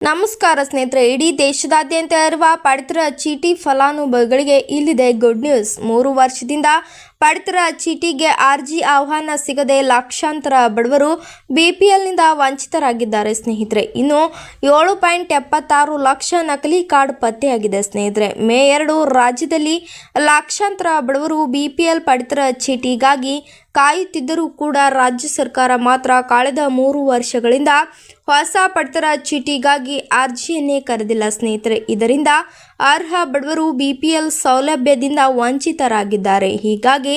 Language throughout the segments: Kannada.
ನಮಸ್ಕಾರ ಸ್ನೇಹಿತರೆ, ಇಡೀ ದೇಶದಾದ್ಯಂತ ಇರುವ ಪಡಿತರ ಚೀಟಿ ಫಲಾನುಭವಿಗಳಿಗೆ ಇಲ್ಲಿದೆ ಗುಡ್ ನ್ಯೂಸ್. 3 ವರ್ಷದಿಂದ ಪಡಿತರ ಚೀಟಿಗೆ ಅರ್ಜಿ ಆಹ್ವಾನ ಸಿಗದೆ ಲಕ್ಷಾಂತರ ಬಡವರು ಬಿಪಿಎಲ್ನಿಂದ ವಂಚಿತರಾಗಿದ್ದಾರೆ ಸ್ನೇಹಿತರೆ. ಇನ್ನು 7.76 ಲಕ್ಷ ನಕಲಿ ಕಾರ್ಡ್ ಪತ್ತೆಯಾಗಿದೆ ಸ್ನೇಹಿತರೆ. ಮೇ 2 ರಾಜ್ಯದಲ್ಲಿ ಲಕ್ಷಾಂತರ ಬಡವರು ಬಿಪಿಎಲ್ ಪಡಿತರ ಚೀಟಿಗಾಗಿ ಕಾಯುತ್ತಿದ್ದರೂ ಕೂಡ ರಾಜ್ಯ ಸರ್ಕಾರ ಮಾತ್ರ ಕಳೆದ 3 ವರ್ಷಗಳಿಂದ ಹೊಸ ಪಡಿತರ ಚೀಟಿಗಾಗಿ ಅರ್ಜಿಯನ್ನೇ ಕರೆದಿಲ್ಲ ಸ್ನೇಹಿತರೆ. ಇದರಿಂದ ಅರ್ಹ ಬಡವರು ಬಿಪಿಎಲ್ ಸೌಲಭ್ಯದಿಂದ ವಂಚಿತರಾಗಿದ್ದಾರೆ. ಹೀಗಾಗಿ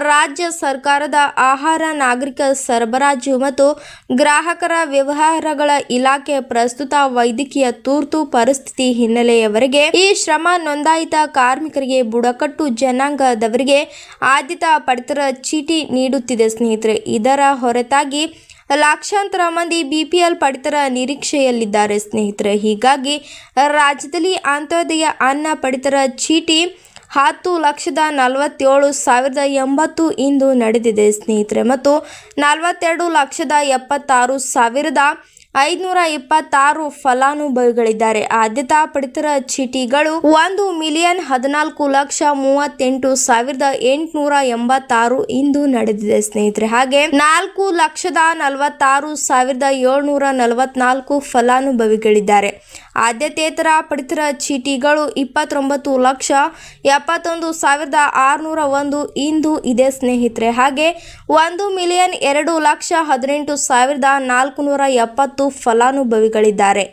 ರಾಜ್ಯ ಸರ್ಕಾರದ ಆಹಾರ, ನಾಗರಿಕ ಸರಬರಾಜು ಮತ್ತು ಗ್ರಾಹಕರ ವ್ಯವಹಾರಗಳ ಇಲಾಖೆ ಪ್ರಸ್ತುತ ವೈದ್ಯಕೀಯ ತುರ್ತು ಪರಿಸ್ಥಿತಿ ಹಿನ್ನೆಲೆಯವರೆಗೆ ಈ ಶ್ರಮ ನೋಂದಾಯಿತ ಕಾರ್ಮಿಕರಿಗೆ, ಬುಡಕಟ್ಟು ಜನಾಂಗದವರಿಗೆ ಆದ್ಯತಾ ಪಡಿತರ ಚೀಟಿ ನೀಡುತ್ತಿದೆ ಸ್ನೇಹಿತರೆ. ಇದರ ಹೊರತಾಗಿ ಲಕ್ಷಾಂತರ ಮಂದಿ ಬಿಪಿಎಲ್ ಪಡಿತರ ನಿರೀಕ್ಷೆಯಲ್ಲಿದ್ದಾರೆ ಸ್ನೇಹಿತರೆ. ಹೀಗಾಗಿ ರಾಜ್ಯದಲ್ಲಿ ಅಂತ್ಯೋದಯ ಅನ್ನ ಪಡಿತರ ಚೀಟಿ 10,47,080 ಇಂದು ನಡೆದಿದೆ ಸ್ನೇಹಿತರೆ ಮತ್ತು 42,76,526 ಫಲಾನುಭವಿಗಳಿದ್ದಾರೆ. ಆದ್ಯತಾ ಪಡಿತರ ಚೀಟಿಗಳು 1,14,38,886 ಇಂದು ನಡೆದಿದೆ ಸ್ನೇಹಿತರೆ. ಹಾಗೆ 4,46,744 ಫಲಾನುಭವಿಗಳಿದ್ದಾರೆ. ಆದ್ಯತೇತರ ಪಡಿತರ ಚೀಟಿಗಳು 29,71,601 ಇಂದು ಇದೆ ಸ್ನೇಹಿತರೆ. ಹಾಗೆ 1,02,18,470 ಫಲಾನುಭವಿಗಳಿದ್ದಾರೆ.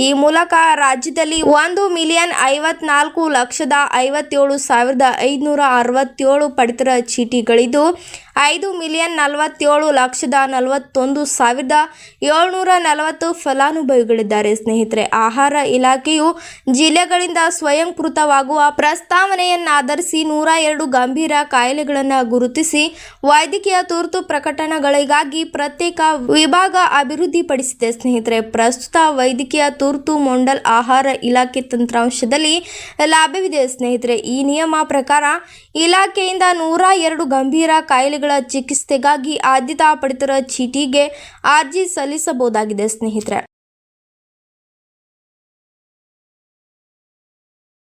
ಈ ಮೂಲಕ ರಾಜ್ಯದಲ್ಲಿ 1,54,57,567 ಪಡಿತರ ಚೀಟಿಗಳಿದ್ದು 5,47,41,740 ಫಲಾನುಭವಿಗಳಿದ್ದಾರೆ ಸ್ನೇಹಿತರೆ. ಆಹಾರ ಇಲಾಖೆಯು ಜಿಲ್ಲೆಗಳಿಂದ ಸ್ವಯಂಕೃತವಾಗುವ ಪ್ರಸ್ತಾವನೆಯನ್ನಾಧರಿಸಿ 102 ಗಂಭೀರ ಕಾಯಿಲೆಗಳನ್ನು ಗುರುತಿಸಿ ವೈದ್ಯಕೀಯ ತುರ್ತು ಪ್ರಕರಣಗಳಿಗಾಗಿ ಪ್ರತ್ಯೇಕ ವಿಭಾಗ ಅಭಿವೃದ್ಧಿಪಡಿಸಿದೆ ಸ್ನೇಹಿತರೆ. ಪ್ರಸ್ತುತ ವೈದ್ಯಕೀಯ ತುರ್ತು ಮಂಡಲ್ ಆಹಾರ ಇಲಾಖೆ ತಂತ್ರಾಂಶದಲ್ಲಿ ಲಭ್ಯವಿದೆ ಸ್ನೇಹಿತರೆ. ಈ ನಿಯಮ ಪ್ರಕಾರ ಇಲಾಖೆಯಿಂದ 102 ಗಂಭೀರ ಕಾಯಿಲೆಗಳ ಚಿಕಿತ್ಸೆಗಾಗಿ ಆದ್ಯತಾ ಪಡಿತರ ಚೀಟಿಗೆ ಅರ್ಜಿ ಸಲ್ಲಿಸಬಹುದಾಗಿದೆ ಸ್ನೇಹಿತರೆ.